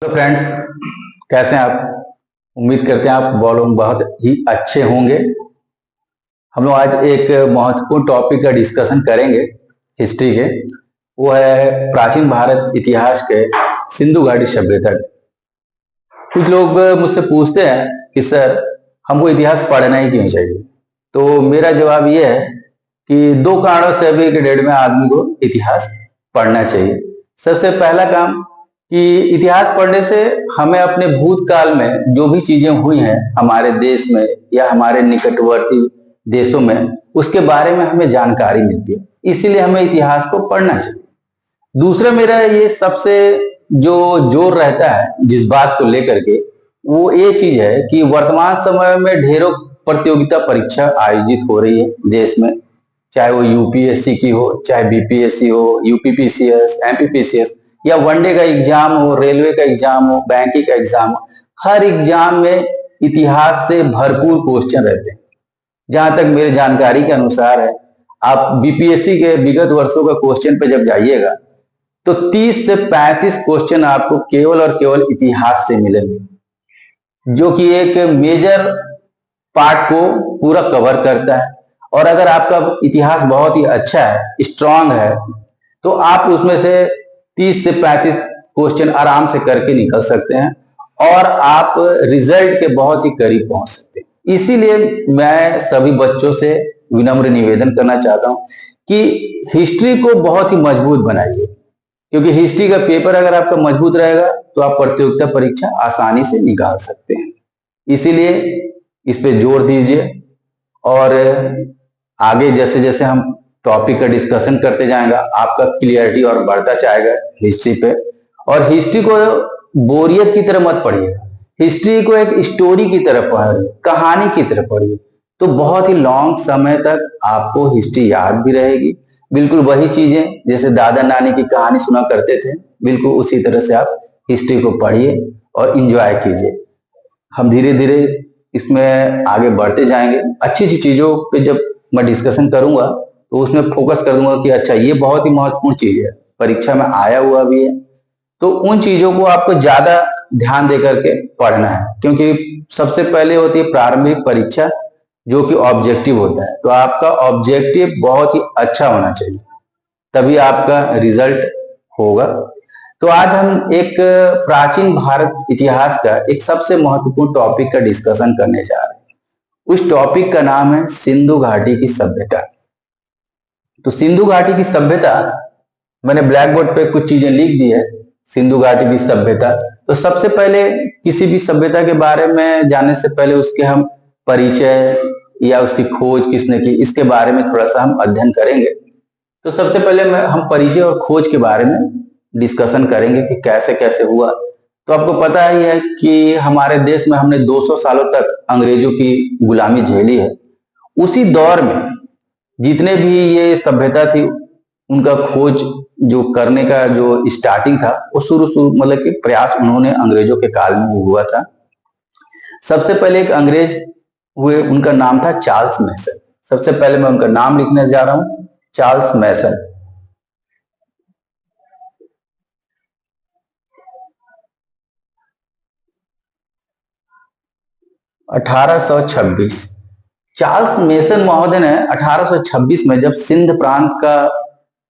तो फ्रेंड्स, कैसे हैं आप? उम्मीद करते हैं आप बहुत ही अच्छे होंगे। हम लोग आज एक महत्वपूर्ण टॉपिक का डिस्कशन करेंगे हिस्ट्री के। वो है प्राचीन भारत इतिहास के सिंधु घाटी सभ्यता के। कुछ लोग मुझसे पूछते हैं कि सर, हमको इतिहास पढ़ना ही क्यों चाहिए? तो मेरा जवाब ये है कि दो कारणों से अभी के डेट में आदमी को इतिहास पढ़ना चाहिए। सबसे पहला काम कि इतिहास पढ़ने से हमें अपने भूतकाल में जो भी चीजें हुई हैं हमारे देश में या हमारे निकटवर्ती देशों में, उसके बारे में हमें जानकारी मिलती है। इसीलिए हमें इतिहास को पढ़ना चाहिए। दूसरा, मेरा ये सबसे जो जोर रहता है जिस बात को लेकर के, वो ये चीज है कि वर्तमान समय में ढेरों प्रतियोगिता परीक्षा आयोजित हो रही है देश में, चाहे वो यूपीएससी की हो, चाहे बीपीएससी हो, यूपीपीसीएस, एमपीपीसीएस, या वनडे का एग्जाम हो, रेलवे का एग्जाम हो, बैंकिंग का एग्जाम हो। हर एग्जाम में इतिहास से भरपूर क्वेश्चन रहते हैं। जहां तक मेरी जानकारी के अनुसार है, आप बीपीएससी के विगत वर्षों का क्वेश्चन पे जब जाइएगा तो 30 से 35 क्वेश्चन आपको केवल और केवल इतिहास से मिलेंगे, जो कि एक मेजर पार्ट को पूरा कवर करता है। और अगर आपका इतिहास बहुत ही अच्छा है, स्ट्रांग है, तो आप उसमें से 30 से 35 क्वेश्चन आराम से करके निकल सकते हैं और आप रिजल्ट के बहुत ही करीब पहुंच सकते हैं। इसीलिए मैं सभी बच्चों से विनम्र निवेदन करना चाहता हूं कि हिस्ट्री को बहुत ही मजबूत बनाइए, क्योंकि हिस्ट्री का पेपर अगर आपका मजबूत रहेगा तो आप प्रतियोगिता परीक्षा आसानी से निकाल सकते हैं। इसीलिए इस पे जोर दीजिए और आगे जैसे जैसे हम टॉपिक का डिस्कशन करते जाएंगे, आपका क्लियरिटी और बढ़ता जाएगा हिस्ट्री पे। और हिस्ट्री को बोरियत की तरह मत पढ़िए, हिस्ट्री को एक स्टोरी की तरह पढ़िए, कहानी की तरह पढ़िए, तो बहुत ही लॉन्ग समय तक आपको हिस्ट्री याद भी रहेगी। बिल्कुल वही चीजें जैसे दादा नानी की कहानी सुना करते थे, बिल्कुल उसी तरह से आप हिस्ट्री को पढ़िए और इंजॉय कीजिए। हम धीरे धीरे इसमें आगे बढ़ते जाएंगे। अच्छी अच्छी चीजों पे जब मैं डिस्कशन करूंगा तो उसमें फोकस कर दूंगा कि अच्छा, ये बहुत ही महत्वपूर्ण चीज है, परीक्षा में आया हुआ भी है, तो उन चीजों को आपको ज्यादा ध्यान दे करके पढ़ना है। क्योंकि सबसे पहले होती है प्रारंभिक परीक्षा, जो कि ऑब्जेक्टिव होता है। तो आपका ऑब्जेक्टिव बहुत ही अच्छा होना चाहिए, तभी आपका रिजल्ट होगा। तो आज हम एक प्राचीन भारत इतिहास का एक सबसे महत्वपूर्ण टॉपिक का डिस्कशन करने जा रहे हैं। उस टॉपिक का नाम है सिंधु घाटी की सभ्यता। तो सिंधु घाटी की सभ्यता, मैंने ब्लैक बोर्ड पे कुछ चीजें लिख दी है। सिंधु घाटी की सभ्यता, तो सबसे पहले किसी भी सभ्यता के बारे में जानने से पहले उसके हम परिचय या उसकी खोज किसने की, इसके बारे में थोड़ा सा हम अध्ययन करेंगे। तो सबसे पहले हम परिचय और खोज के बारे में डिस्कशन करेंगे कि कैसे कैसे हुआ। तो आपको पता ही है कि हमारे देश में हमने 200 सालों तक अंग्रेजों की गुलामी झेली है। उसी दौर में जितने भी ये सभ्यता थी, उनका खोज जो करने का जो स्टार्टिंग था, वो शुरू मतलब कि प्रयास उन्होंने अंग्रेजों के काल में हुआ था। सबसे पहले एक अंग्रेज हुए, उनका नाम था चार्ल्स मैसन। सबसे पहले मैं उनका नाम लिखने जा रहा हूं, चार्ल्स मैसन। (1826) चार्ल्स मेसन महोदय ने 1826 में जब सिंध प्रांत का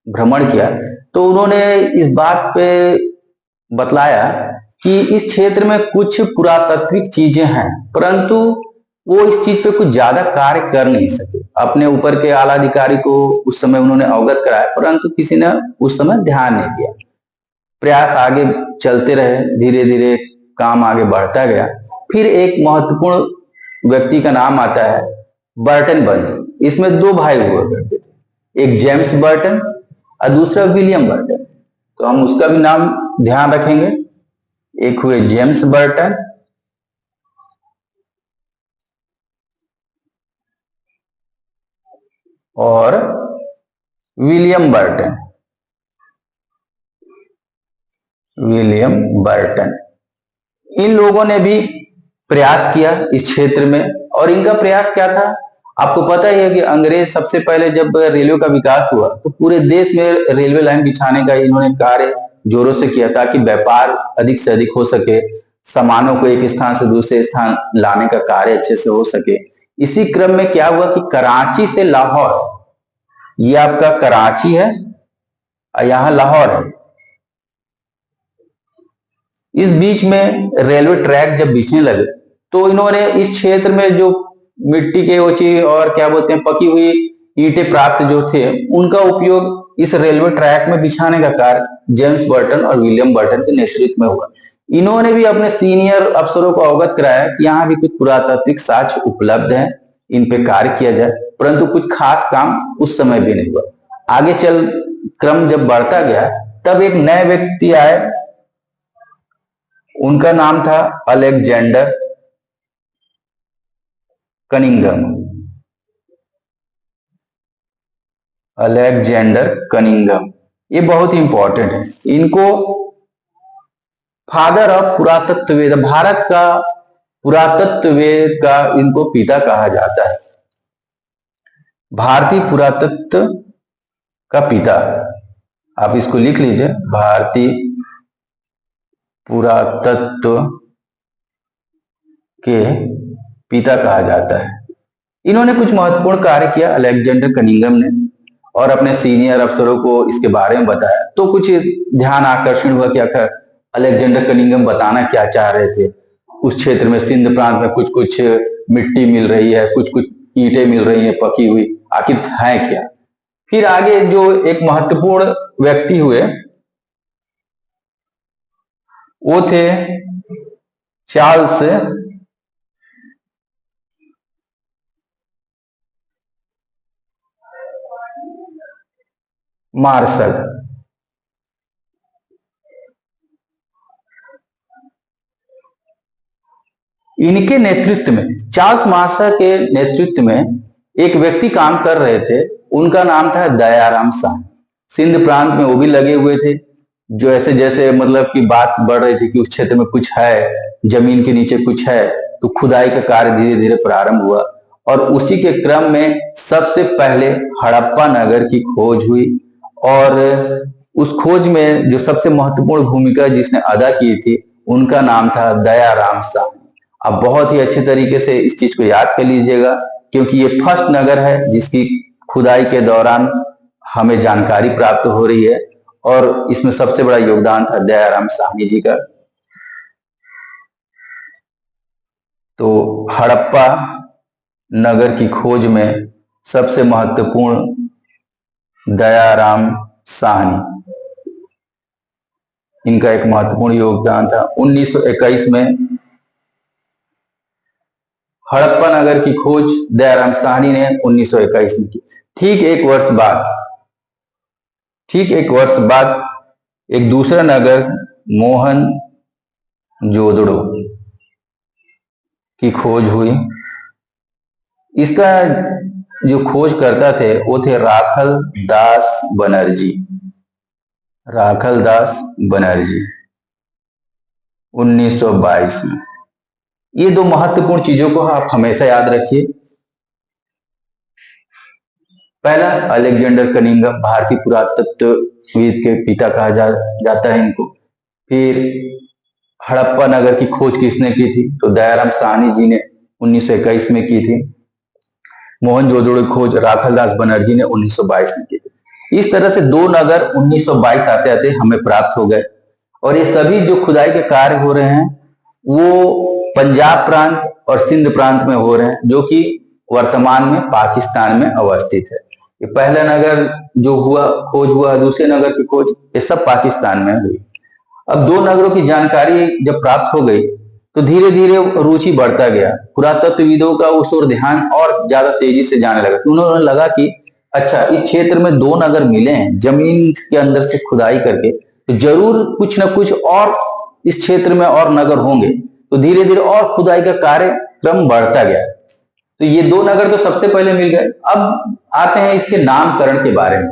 भ्रमण किया, तो उन्होंने इस बात पे बतलाया कि इस क्षेत्र में कुछ पुरातात्विक चीजें हैं, परंतु वो इस चीज पे कुछ ज्यादा कार्य कर नहीं सके। अपने ऊपर के आला अधिकारी को उस समय उन्होंने अवगत कराया, परंतु किसी ने उस समय ध्यान नहीं दिया। प्रयास आगे चलते रहे, धीरे धीरे काम आगे बढ़ता गया। फिर एक महत्वपूर्ण व्यक्ति का नाम आता है बर्टन बर्नी। इसमें दो भाई हुआ करते थे, एक जेम्स बर्टन और दूसरा विलियम बर्टन। तो हम उसका भी नाम ध्यान रखेंगे। एक हुए जेम्स बर्टन और विलियम बर्टन। विलियम बर्टन, इन लोगों ने भी प्रयास किया इस क्षेत्र में। और इनका प्रयास क्या था, आपको पता ही है कि अंग्रेज सबसे पहले जब रेलवे का विकास हुआ तो पूरे देश में रेलवे लाइन बिछाने का इन्होंने कार्य जोरों से किया ताकि व्यापार अधिक से अधिक हो सके, सामानों को एक स्थान से दूसरे स्थान लाने का कार्य अच्छे से हो सके। इसी क्रम में क्या हुआ कि कराची से लाहौर, ये आपका कराची है और यहां लाहौर है, इस बीच में रेलवे ट्रैक जब बिछने लगे तो इन्होंने इस क्षेत्र में जो मिट्टी के ओछी और क्या बोलते हैं पकी हुई ईंटें प्राप्त जो थे उनका उपयोग इस रेलवे ट्रैक में बिछाने का कार्य जेम्स बर्टन और विलियम बर्टन के नेतृत्व में हुआ। इन्होंने भी अपने सीनियर अफसरों को अवगत कराया कि यहाँ भी कुछ पुरातात्विक साक्ष्य उपलब्ध हैं, इन पे कार्य किया जाए, परंतु कुछ खास काम उस समय भी नहीं हुआ। आगे चल क्रम जब बढ़ता गया तब एक नए व्यक्ति आए, उनका नाम था अलेक्जेंडर कनिंघम। अलेक्जेंडर कनिंघम ये बहुत ही इंपॉर्टेंट है। इनको फादर ऑफ पुरातत्ववेद, भारत का पुरातत्ववेद का इनको पिता कहा जाता है, भारतीय पुरातत्व का पिता। आप इसको लिख लीजिए, भारतीय पुरातत्व के पिता कहा जाता है। इन्होंने कुछ महत्वपूर्ण कार्य किया अलेक्जेंडर कनिंघम ने, और अपने सीनियर अफसरों को इसके बारे में बताया। तो कुछ ध्यान आकर्षण हुआ कि आखिर अलेक्जेंडर कनिंघम बताना क्या चाह रहे थे। उस क्षेत्र में सिंध प्रांत में कुछ कुछ मिट्टी मिल रही है, कुछ कुछ ईंटें मिल रही हैं पकी हुई, आखिर है क्या। फिर आगे जो एक महत्वपूर्ण व्यक्ति हुए वो थे चार्ल्स मार्शल। इनके नेतृत्व में, चार्ल्स मार्शल के नेतृत्व में एक व्यक्ति काम कर रहे थे, उनका नाम था दयाराम साहनी। सिंध प्रांत में वो भी लगे हुए थे। जो ऐसे जैसे मतलब की बात बढ़ रही थी कि उस क्षेत्र में कुछ है, जमीन के नीचे कुछ है, तो खुदाई का कार्य धीरे धीरे प्रारंभ हुआ। और उसी के क्रम में सबसे पहले हड़प्पा नगर की खोज हुई, और उस खोज में जो सबसे महत्वपूर्ण भूमिका जिसने अदा की थी उनका नाम था दयाराम साहनी। अब बहुत ही अच्छे तरीके से इस चीज को याद कर लीजिएगा, क्योंकि ये फर्स्ट नगर है जिसकी खुदाई के दौरान हमें जानकारी प्राप्त हो रही है, और इसमें सबसे बड़ा योगदान था दयाराम साहनी जी का। तो हड़प्पा नगर की खोज में सबसे महत्वपूर्ण दयाराम साहनी, इनका एक महत्वपूर्ण योगदान था। 1921 में हड़प्पा नगर की खोज दयाराम साहनी ने 1921 में की। ठीक एक वर्ष बाद एक दूसरा नगर मोहनजोदड़ो की खोज हुई। इसका जो खोज करता थे वो थे राखल दास बनर्जी। 1922 में। ये दो महत्वपूर्ण चीजों को आप हमेशा याद रखिए। पहला, अलेक्जेंडर कनिंघम, भारतीय पुरातत्वविद के पिता कहा जाता है इनको। फिर हड़प्पा नगर की खोज किसने की थी, तो दयाराम साहनी जी ने 1921 में की थी। मोहनजोदड़ो की खोज राखलदास बनर्जी ने 1922 में की थी। इस तरह से दो नगर 1922 आते आते हमें प्राप्त हो गए, और ये सभी जो खुदाई के कार्य हो रहे हैं वो पंजाब प्रांत और सिंध प्रांत में हो रहे हैं, जो कि वर्तमान में पाकिस्तान में अवस्थित है। ये पहला नगर जो खोज हुआ, दूसरे नगर की खोज, ये सब पाकिस्तान में हुई। अब दो नगरों की जानकारी जब प्राप्त हो गई तो धीरे धीरे रुचि बढ़ता गया। पुरातत्वविदों का उस ओर ध्यान और ज्यादा तेजी से जाने लगा। उन्होंने लगा कि अच्छा, इस क्षेत्र में दो नगर मिले हैं जमीन के अंदर से खुदाई करके, तो जरूर कुछ न कुछ और इस क्षेत्र में और नगर होंगे। तो धीरे धीरे और खुदाई का कार्यक्रम बढ़ता गया। तो ये दो नगर तो सबसे पहले मिल गए। अब आते हैं इसके नामकरण के बारे में,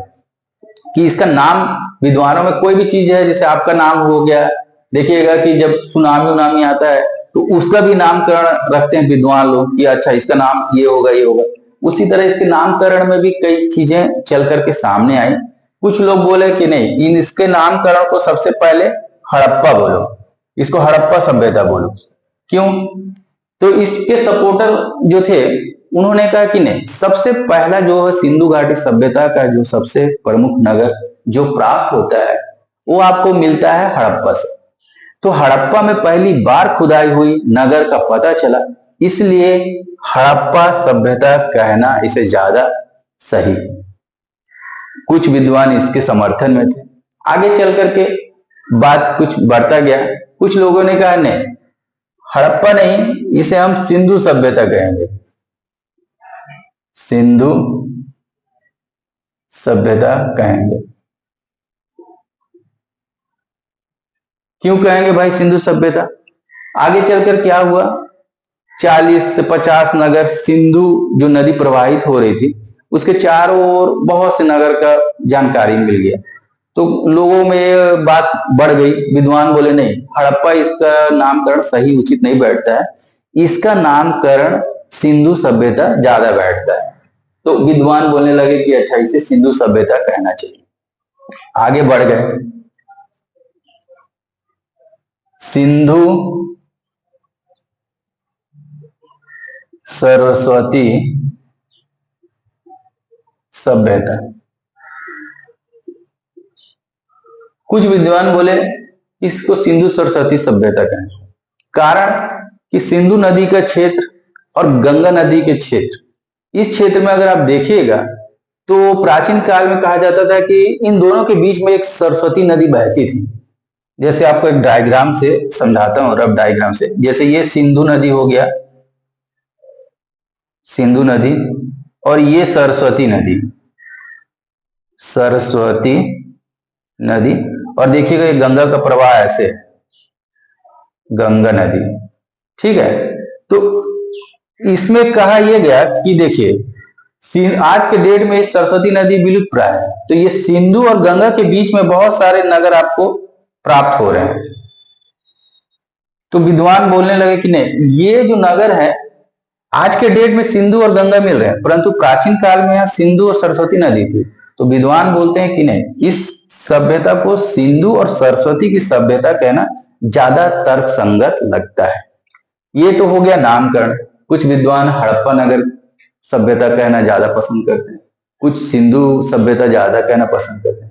कि इसका नाम, विद्वानों में कोई भी चीज है, जैसे आपका नाम हो गया, देखिएगा कि जब सुनामी आता है तो उसका भी नामकरण रखते हैं विद्वान लोग कि अच्छा इसका नाम ये होगा, ये होगा। उसी तरह इसके नामकरण में भी कई चीजें चल करके सामने आई। कुछ लोग बोले कि नहीं, इन इसके नामकरण को सबसे पहले हड़प्पा बोलो, इसको हड़प्पा सभ्यता बोलो। क्यों? तो इसके सपोर्टर जो थे उन्होंने कहा कि नहीं, सबसे पहला जो है सिंधु घाटी सभ्यता का जो सबसे प्रमुख नगर जो प्राप्त होता है वो आपको मिलता है हड़प्पा से। तो हड़प्पा में पहली बार खुदाई हुई नगर का पता चला, इसलिए हड़प्पा सभ्यता कहना इसे ज्यादा सही है। कुछ विद्वान इसके समर्थन में थे। आगे चल करके बात कुछ बढ़ता गया। कुछ लोगों ने कहा नहीं, हड़प्पा नहीं, इसे हम सिंधु सभ्यता कहेंगे, सिंधु सभ्यता कहेंगे। क्यों कहेंगे भाई सिंधु सभ्यता? आगे चलकर क्या हुआ, 40 से 50 नगर, सिंधु जो नदी प्रवाहित हो रही थी उसके चारों ओर बहुत से नगर का जानकारी मिल गया। तो लोगों में बात बढ़ गई। विद्वान बोले नहीं, हड़प्पा इसका नामकरण सही उचित नहीं बैठता है, इसका नामकरण सिंधु सभ्यता ज्यादा बैठता है। तो विद्वान बोलने लगे कि अच्छा, इसे सिंधु सभ्यता कहना चाहिए। आगे बढ़ गए। सिंधु सरस्वती सभ्यता। कुछ विद्वान बोले इसको सिंधु सरस्वती सभ्यता कहें, कारण कि सिंधु नदी का क्षेत्र और गंगा नदी के क्षेत्र, इस क्षेत्र में अगर आप देखिएगा तो प्राचीन काल में कहा जाता था कि इन दोनों के बीच में एक सरस्वती नदी बहती थी। जैसे आपको एक डायग्राम से समझाता हूं, रफ डायग्राम से। जैसे ये सिंधु नदी हो गया, सिंधु नदी, और ये सरस्वती नदी, सरस्वती नदी, और देखिएगा ये गंगा का प्रवाह ऐसे, गंगा नदी, ठीक है। तो इसमें कहा यह गया कि देखिए आज के डेट में सरस्वती नदी विलुप्त प्राय है, तो ये सिंधु और गंगा के बीच में बहुत सारे नगर आपको प्राप्त हो रहे हैं। तो विद्वान बोलने लगे कि नहीं, ये जो नगर है आज के डेट में सिंधु और गंगा मिल रहे हैं, परंतु प्राचीन काल में यहाँ सिंधु और सरस्वती नदी थी। तो विद्वान बोलते हैं कि नहीं, इस सभ्यता को सिंधु और सरस्वती की सभ्यता कहना ज्यादा तर्क संगत लगता है। ये तो हो गया नामकरण। कुछ विद्वान हड़प्पा नगर सभ्यता कहना ज्यादा पसंद करते हैं, कुछ सिंधु सभ्यता ज्यादा कहना पसंद करते हैं,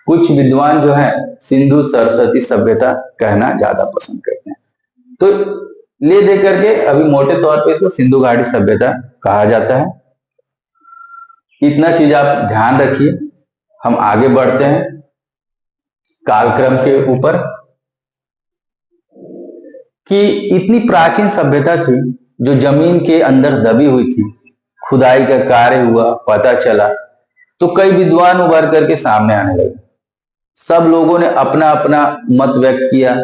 कुछ विद्वान जो है सिंधु सरस्वती सभ्यता कहना ज्यादा पसंद करते हैं। तो ले दे करके अभी मोटे तौर पे इसको सिंधु घाटी सभ्यता कहा जाता है। इतना चीज आप ध्यान रखिए। हम आगे बढ़ते हैं कालक्रम के ऊपर, कि इतनी प्राचीन सभ्यता थी जो जमीन के अंदर दबी हुई थी, खुदाई का कार्य हुआ, पता चला, तो कई विद्वान उभर करके सामने आने लगे। सब लोगों ने अपना अपना मत व्यक्त किया,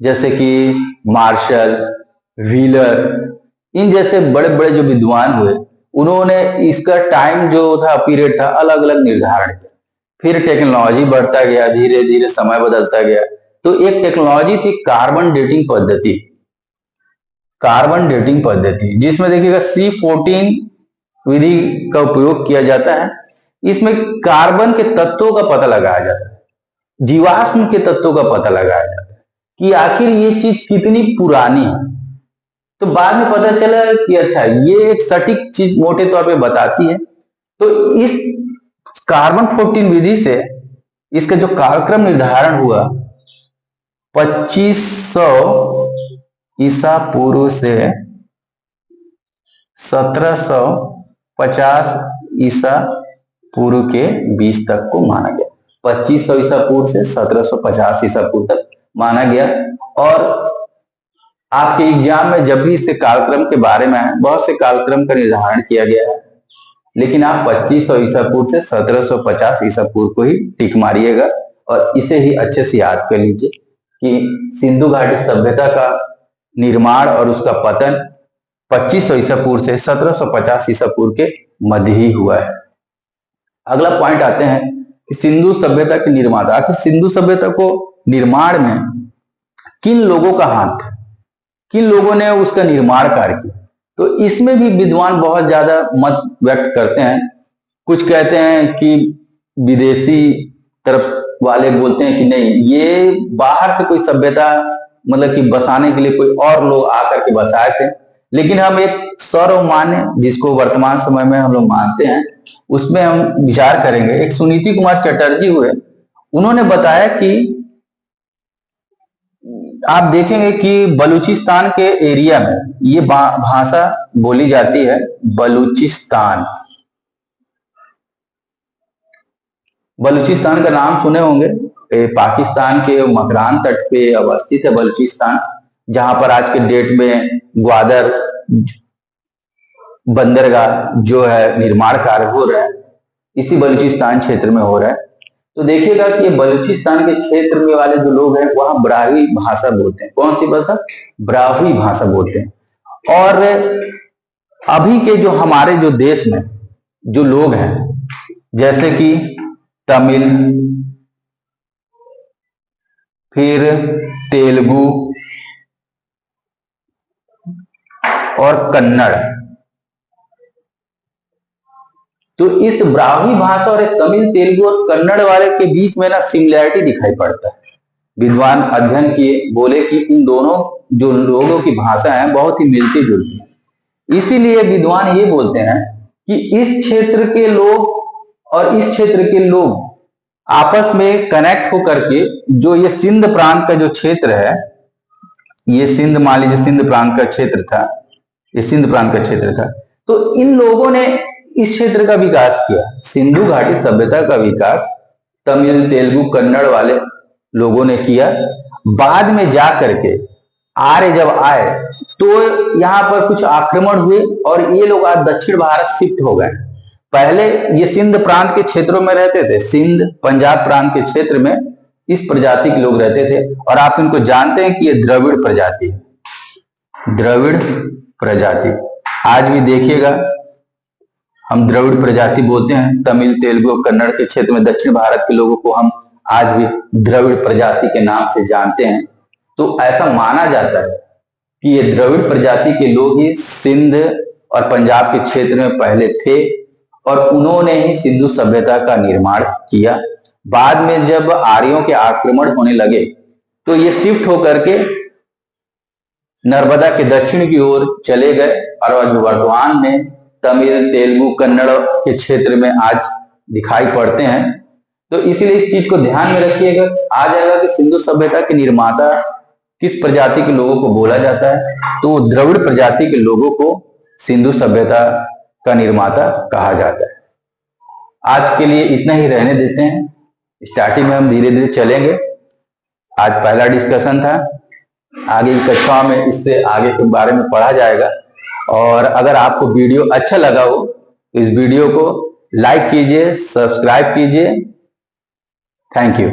जैसे कि मार्शल, व्हीलर, इन जैसे बड़े बड़े जो विद्वान हुए, उन्होंने इसका टाइम जो था, पीरियड था, अलग अलग निर्धारण किया। फिर टेक्नोलॉजी बढ़ता गया, धीरे धीरे समय बदलता गया। तो एक टेक्नोलॉजी थी कार्बन डेटिंग पद्धति, कार्बन डेटिंग पद्धति, जिसमें देखिएगा C14 विधि का उपयोग किया जाता है। इसमें कार्बन के तत्वों का पता लगाया जाता है, जीवाश्म के तत्वों का पता लगाया जाता है कि आखिर ये चीज कितनी पुरानी है। तो बाद में पता चला कि अच्छा, ये एक सटीक चीज मोटे तौर पे बताती है। तो इस कार्बन 14 विधि से इसका जो कालक्रम निर्धारण हुआ 2500 ईसा पूर्व से 1750 ईसा पूर्व के बीच तक को माना गया। 2500 ईसा पूर्व से 1750 ईसा पूर्व तक माना गया। और आपके एग्जाम में जब भी इससे कालक्रम के बारे में है, बहुत से कालक्रम का निर्धारण किया गया है, लेकिन आप 2500 ईसा पूर्व से 1750 ईसा पूर्व को ही टिक मारिएगा और इसे ही अच्छे से याद कर लीजिए कि सिंधु घाटी सभ्यता का निर्माण और उसका पतन 2500 ईसा पूर्व से 1750 ईसा पूर्व के मध्य ही हुआ है। अगला पॉइंट आते हैं कि सिंधु सभ्यता के निर्माता, आखिर सिंधु सभ्यता को निर्माण में किन लोगों का हाथ था, किन लोगों ने उसका निर्माण कार्य किया। तो इसमें भी विद्वान बहुत ज्यादा मत व्यक्त करते हैं। कुछ कहते हैं कि विदेशी तरफ वाले बोलते हैं कि नहीं, ये बाहर से कोई सभ्यता मतलब कि बसाने के लिए कोई और लोग आकर के बसाए थे। लेकिन हम एक सर्वमान्य जिसको वर्तमान समय में हम लोग मानते हैं उसमें हम विचार करेंगे। एक सुनीति कुमार चटर्जी हुए, उन्होंने बताया कि आप देखेंगे कि बलूचिस्तान के एरिया में ये भाषा बोली जाती है, बलूचिस्तान। बलूचिस्तान का नाम सुने होंगे, पाकिस्तान के मकरान तट पे अवस्थित है बलूचिस्तान, जहां पर आज के डेट में ग्वादर बंदरगाह जो है निर्माण कार्य हो रहा है, इसी बलूचिस्तान क्षेत्र में हो रहा है। तो देखिएगा कि ये बलूचिस्तान के क्षेत्र में वाले जो लोग हैं वहां ब्राह्वी भाषा बोलते हैं। कौन सी भाषा? ब्राह्वी भाषा बोलते हैं। और अभी के जो हमारे जो देश में जो लोग हैं, जैसे कि तमिल, फिर तेलुगु और कन्नड़, तो इस ब्राह्मी भाषा और एक तमिल, तेलुगु और कन्नड़ वाले के बीच में ना सिमिलैरिटी दिखाई पड़ता है। विद्वान अध्ययन किए, बोले कि इन दोनों जो लोगों की भाषा है बहुत ही मिलती जुलती है। इसीलिए विद्वान ये बोलते हैं कि इस क्षेत्र के लोग और इस क्षेत्र के लोग आपस में कनेक्ट होकर के जो ये सिंध प्रांत का जो क्षेत्र है, ये सिंध, मान लीजिए सिंध प्रांत का क्षेत्र था, ये सिंध प्रांत का क्षेत्र था, तो इन लोगों ने इस क्षेत्र का विकास किया। सिंधु घाटी सभ्यता का विकास तमिल, तेलुगु, कन्नड़ वाले लोगों ने किया। बाद में जा करके आर्य जब आए तो यहाँ पर कुछ आक्रमण हुए और ये लोग आज दक्षिण भारत शिफ्ट हो गए। पहले ये सिंध प्रांत के क्षेत्रों में रहते थे, सिंध पंजाब प्रांत के क्षेत्र में इस प्रजाति के लोग रहते थे। और आप इनको जानते हैं कि ये द्रविड़ प्रजाति है, द्रविड़ प्रजाति। आज भी देखिएगा हम द्रविड़ प्रजाति बोलते हैं। तमिल, तेलुगु, कन्नड़ के क्षेत्र में दक्षिण भारत के लोगों को हम आज भी द्रविड़ प्रजाति के नाम से जानते हैं। तो ऐसा माना जाता है कि ये द्रविड़ प्रजाति के लोग ही सिंध और पंजाब के क्षेत्र में पहले थे और उन्होंने ही सिंधु सभ्यता का निर्माण किया। बाद में जब आर्यों के आक्रमण होने लगे तो ये शिफ्ट होकर के नर्मदा के दक्षिण की ओर चले गए और वर्तमान में तमिल, तेलुगु, कन्नड़ के क्षेत्र में आज दिखाई पड़ते हैं। तो इसीलिए इस चीज को ध्यान में रखिएगा। आ जाएगा कि सिंधु सभ्यता के निर्माता किस प्रजाति के लोगों को बोला जाता है, तो द्रविड़ प्रजाति के लोगों को सिंधु सभ्यता का निर्माता कहा जाता है। आज के लिए इतना ही रहने देते हैं, स्टार्टिंग में हम धीरे धीरे चलेंगे। आज पहला डिस्कशन था, आगे की कक्षाओं में इससे आगे के बारे में पढ़ा जाएगा। और अगर आपको वीडियो अच्छा लगा हो तो इस वीडियो को लाइक कीजिए, सब्सक्राइब कीजिए। Thank you.